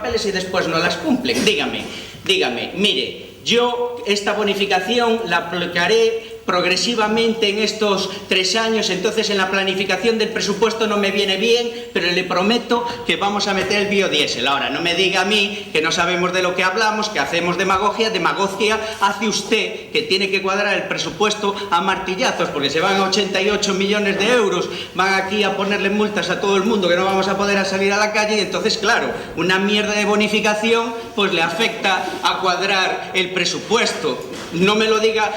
papeles y después no las cumplen. Dígame, mire, yo esta bonificación la aplicaré progresivamente en estos 3 años, entonces en la planificación del presupuesto no me viene bien, pero le prometo que vamos a meter el biodiesel. Ahora, no me diga a mí que no sabemos de lo que hablamos, que hacemos demagogia hace usted, que tiene que cuadrar el presupuesto a martillazos, porque se van a 88 millones de euros, van aquí a ponerle multas a todo el mundo, que no vamos a poder salir a la calle, y entonces, claro, una mierda de bonificación, pues le afecta a cuadrar el presupuesto. No me lo diga,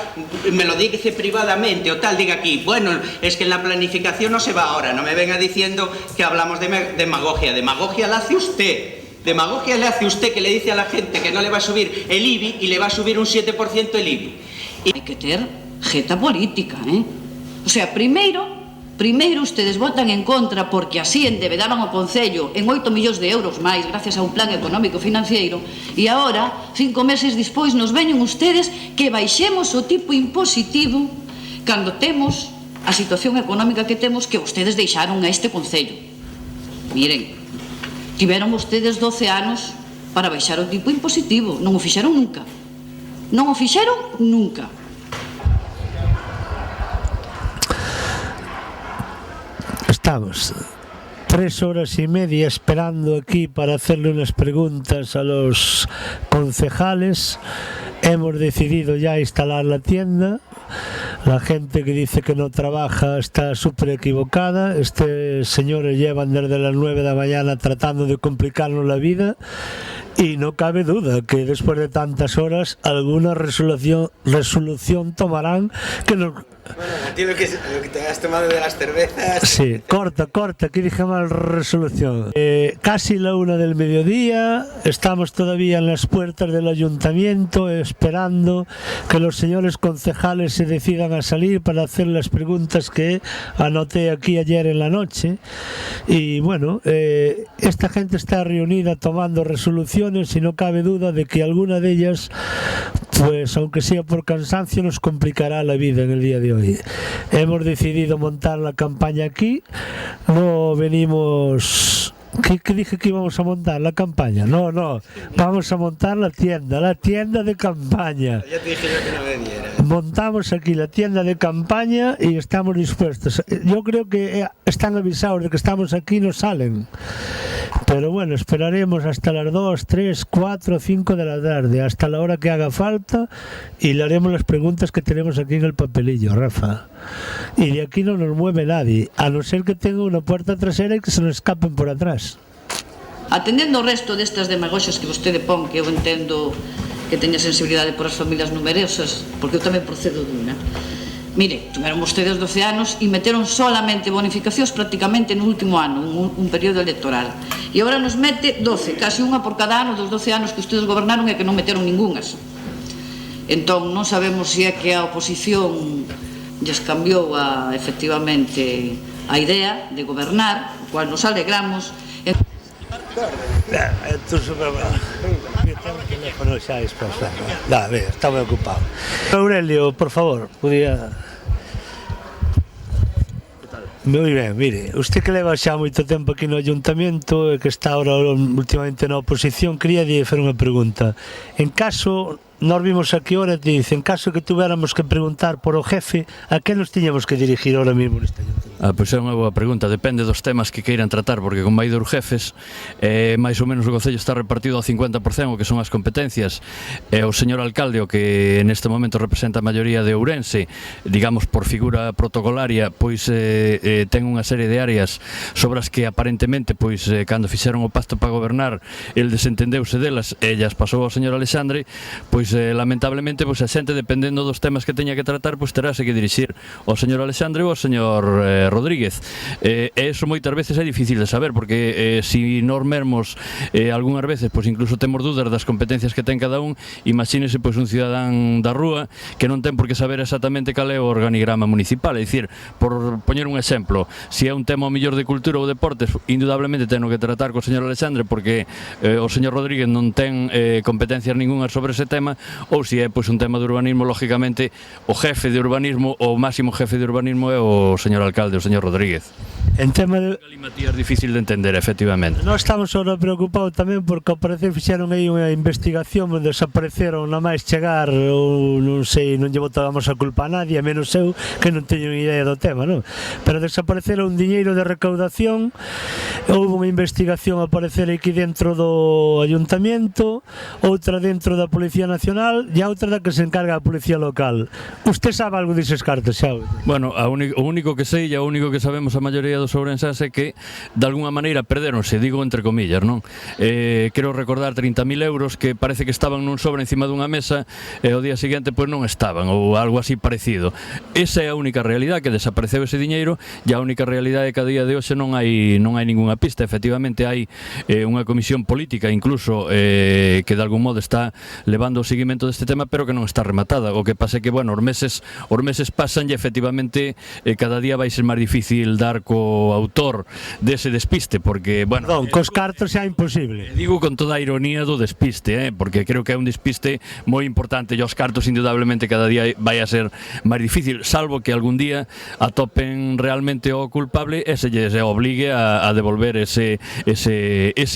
me lo dice privadamente o tal, diga aquí, bueno, es que en la planificación no se va ahora, no me venga diciendo que hablamos de demagogia. Demagogia la hace usted. Demagogia le hace usted, que le dice a la gente que no le va a subir el IBI y le va a subir un 7% el IBI. Hai que ter jeta política, O sea, primeiro ustedes votan en contra porque así endebedaban o Concello en 8 millóns de euros máis gracias a un plan económico financiero, e agora, 5 meses despois, nos veñen ustedes que baixemos o tipo impositivo cando temos a situación económica que temos, que ustedes deixaron a este Concello. Miren, tiveron ustedes 12 anos para baixar o tipo impositivo, non o fixeron nunca. Non o fixeron nunca. Estamos 3 horas y media esperando aquí para hacerle unas preguntas a los concejales. Hemos decidido ya instalar la tienda. La gente que dice que no trabaja está súper equivocada. Señores llevan desde las 9 de la mañana tratando de complicarnos la vida. Y no cabe duda que después de tantas horas alguna resolución tomarán que nos... Bueno, entiendo que lo que te has tomado de las cervezas... Sí, corta, aquí dije mal resolución. Casi la 1 del mediodía, estamos todavía en las puertas del ayuntamiento esperando que los señores concejales se decidan a salir para hacer las preguntas que anoté aquí ayer en la noche. Y bueno, esta gente está reunida tomando resoluciones y no cabe duda de que alguna de ellas, pues aunque sea por cansancio, nos complicará la vida en el día de hoy. Hemos decidido montar la campaña aquí, no venimos... ¿Qué dije que íbamos a montar? ¿La campaña? No, vamos a montar la tienda de campaña. Ya te dije yo que no veniera. Montamos aquí la tienda de campaña y estamos dispuestos. Yo creo que están avisados de que estamos aquí y no salen. Pero bueno, esperaremos hasta las 2, 3, 4, 5 de la tarde, hasta la hora que haga falta, y le haremos las preguntas que tenemos aquí en el papelillo, Rafa. Y de aquí no nos mueve nadie, a no ser que tenga una puerta trasera y que se nos escapen por atrás. Atendendo o resto destas demagoxas que vostede pon, que eu entendo que teña sensibilidade por as familias numerosas, porque eu tamén procedo dunha. Mire, tuveron vostedes 12 anos e meteron solamente bonificacións prácticamente no último ano, un período electoral. E agora nos mete 12, casi unha por cada ano dos 12 anos que ustedes gobernaron e que non meteron ningunhas. Entón, non sabemos se é que a oposición lles cambiou efectivamente a idea de gobernar, o cual nos alegramos. Tú super bueno. Tengo un teléfono xa expresado. Está moi ocupado. Aurelio, por favor, podía... Moi ben, mire, usted que leva xa moito tempo aquí no ayuntamiento e que está ahora últimamente na oposición, quería facer unha pregunta. En caso, nós vimos aquí ahora, te dice, en caso que tuviéramos que preguntar por o jefe, a que nos tiñamos que dirigir ahora mismo neste ayuntamiento? Pois é unha boa pregunta, depende dos temas que queiran tratar, porque como hai dos jefes, máis ou menos o Concello está repartido ao 50% o que son as competencias. O señor alcalde, o que neste momento representa a maioría de Ourense, digamos por figura protocolaria, pois ten unha serie de áreas sobre as que aparentemente, pois cando fixeron o pacto para gobernar, el desentendeuse delas e ellas pasou ao señor Alexandre, pois lamentablemente pois a xente, dependendo dos temas que teña que tratar, pois terase que dirixir ao señor Alexandre ou ao señor Rodríguez. E iso moitas veces é difícil de saber, porque si nós mesmos algunhas veces pois incluso temos dúdas das competencias que ten cada un, imagínese pois un cidadán da rúa que non ten por que saber exactamente cal é o organigrama municipal. É dicir, por poñer un exemplo, se é un tema ao mellor de cultura ou deportes, indudablemente teno que tratar co señor Alexandre, porque o señor Rodríguez non ten competencias ningunha sobre ese tema, ou se é pois un tema de urbanismo, lógicamente o jefe de urbanismo, o máximo jefe de urbanismo é o señor alcalde, o señor Rodríguez. En tema de... Galimatías difícil de entender, efectivamente. Nós estamos ahora preocupados tamén porque ao parecer fixeron aí unha investigación onde desapareceron na máis chegar, ou non sei, non lle botábamos a culpa a nadie, a menos eu que non teño idea do tema, non? Pero desapareceron diñeiro de recaudación, houve unha investigación a aparecer aquí dentro do Ayuntamiento, outra dentro da Policía Nacional e outra da que se encarga a Policía Local. Usted sabe algo dises cartas, xa? Bueno, o único que sei e o único que sabemos a maioría dos ourensás é que de alguna maneira perderonse, digo entre comillas, non? Quero recordar 30.000 euros que parece que estaban nun sobre encima dunha mesa e ao día seguinte pois non estaban, ou algo así parecido. Esa é a única realidade, que desapareceu ese diñeiro, e a única realidade é que a día de hoxe non hai ningunha pista. Efectivamente hai unha comisión política incluso que de algún modo está levando o seguimento deste tema, pero que non está rematada. O que pasa é que, bueno, os meses pasan e efectivamente cada día vai ser máis difícil dar co autor dese despiste, porque, bueno... Non, cos cartos xa é imposible. Digo con toda a ironía do despiste, porque creo que é un despiste moi importante e os cartos indudablemente cada día vai a ser máis difícil, salvo que algún día atopen realmente o culpable e se lles obligue a devolver ese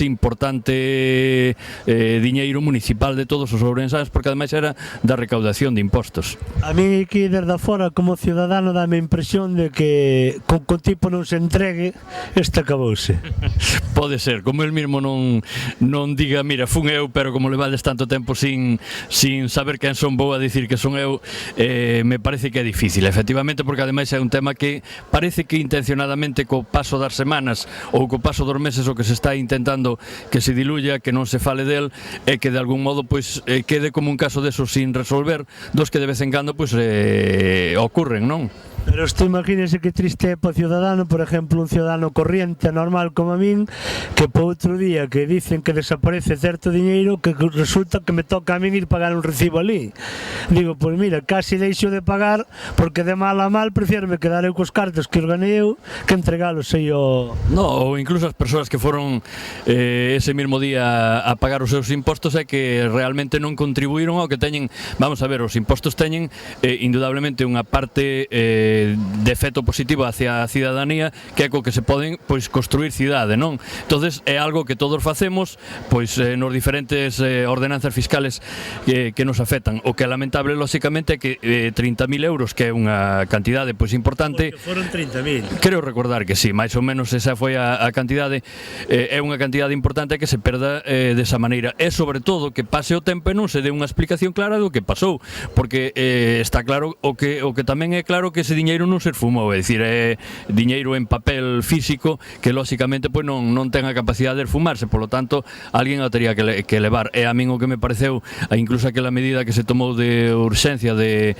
importante diñeiro municipal de todos os ourensáns, porque ademais era da recaudación de impostos. A mí aquí desde fora como ciudadano dame a impresión de que con tipo non se entregue, este acabouse. Pode ser, como el mismo non diga, mira, fun eu, pero como levades tanto tempo sin saber quen son, vou a dicir que son eu, me parece que é difícil, efectivamente, porque ademais é un tema que parece que intencionadamente co paso das semanas ou co paso dos meses o que se está intentando que se diluya, que non se fale del, e que de algún modo pois quede como un caso deso sin resolver, dos que de vez en cando pois ocurren, non? Pero isto imagínese que triste é para o ciudadano, por exemplo, un ciudadano corriente, normal como a min, que po outro día que dicen que desaparece certo diñeiro, que resulta que me toca a min ir pagar un recibo ali. Digo, pois mira, casi deixo de pagar, porque de mal a mal prefiero me quedar eu cos cartos que os ganei eu que entregalos aí ao... No, ou incluso as persoas que foron ese mesmo día a pagar os seus impostos é que realmente non contribuíron ao que teñen. Vamos a ver, os impostos teñen indudablemente unha parte de efecto positivo hacia a cidadanía, que é co que se poden pois construir cidade, non? Entonces é algo que todos facemos pois nos diferentes ordenanzas fiscales que nos afectan. O que é lamentable, lógicamente, é que 30.000 euros, que é unha cantidade pois importante, porque foron 30.000. Creo recordar que sí, máis ou menos esa foi a cantidade, é unha cantidade importante que se perda desa maneira, e sobre todo que pase o tempo e non se dé unha explicación clara do que pasou, porque está claro o que tamén é claro que ese diñeiro non se esfumou, é dicir, é diñeiro en papel físico que lógicamente pois non ten a capacidade de esfumarse, polo tanto alguén o tería que levar. E a min o que me pareceu, incluso aquela medida que se tomou de urxencia de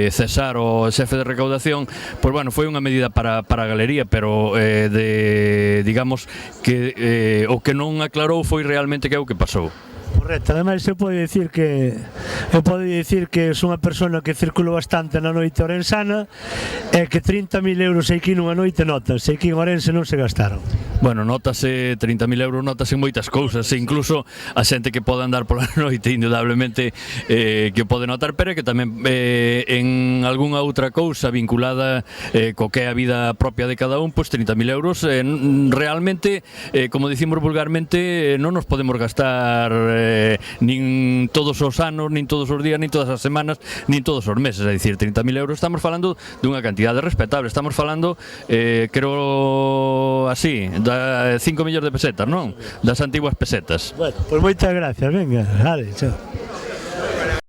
cesar o xefe de recaudación, pois bueno, foi unha medida para a galería, pero digamos que o que non aclarou foi realmente que é o que pasou. Correcto, ademais eu podo dicir que sou unha persona que circulo bastante na noite orensana e que 30.000 euros aquí nunha noite notas, aquí en Orense non se gastaron. Bueno, notase 30.000 euros, notase moitas cousas, e incluso a xente que pode andar pola noite indudablemente que o pode notar, pero que tamén en algunha outra cousa vinculada co que é a vida propia de cada un, pois 30.000 euros realmente, como dicimos vulgarmente, non nos podemos gastar nin todos os anos, nin todos os días, nin todas as semanas, nin todos os meses. É dicir, 30.000 euros estamos falando dunha cantidade respetable, estamos falando, creo así, da 5 millóns de pesetas, non? Das antiguas pesetas. Bueno, pois moitas gracias, venga, vale, chao.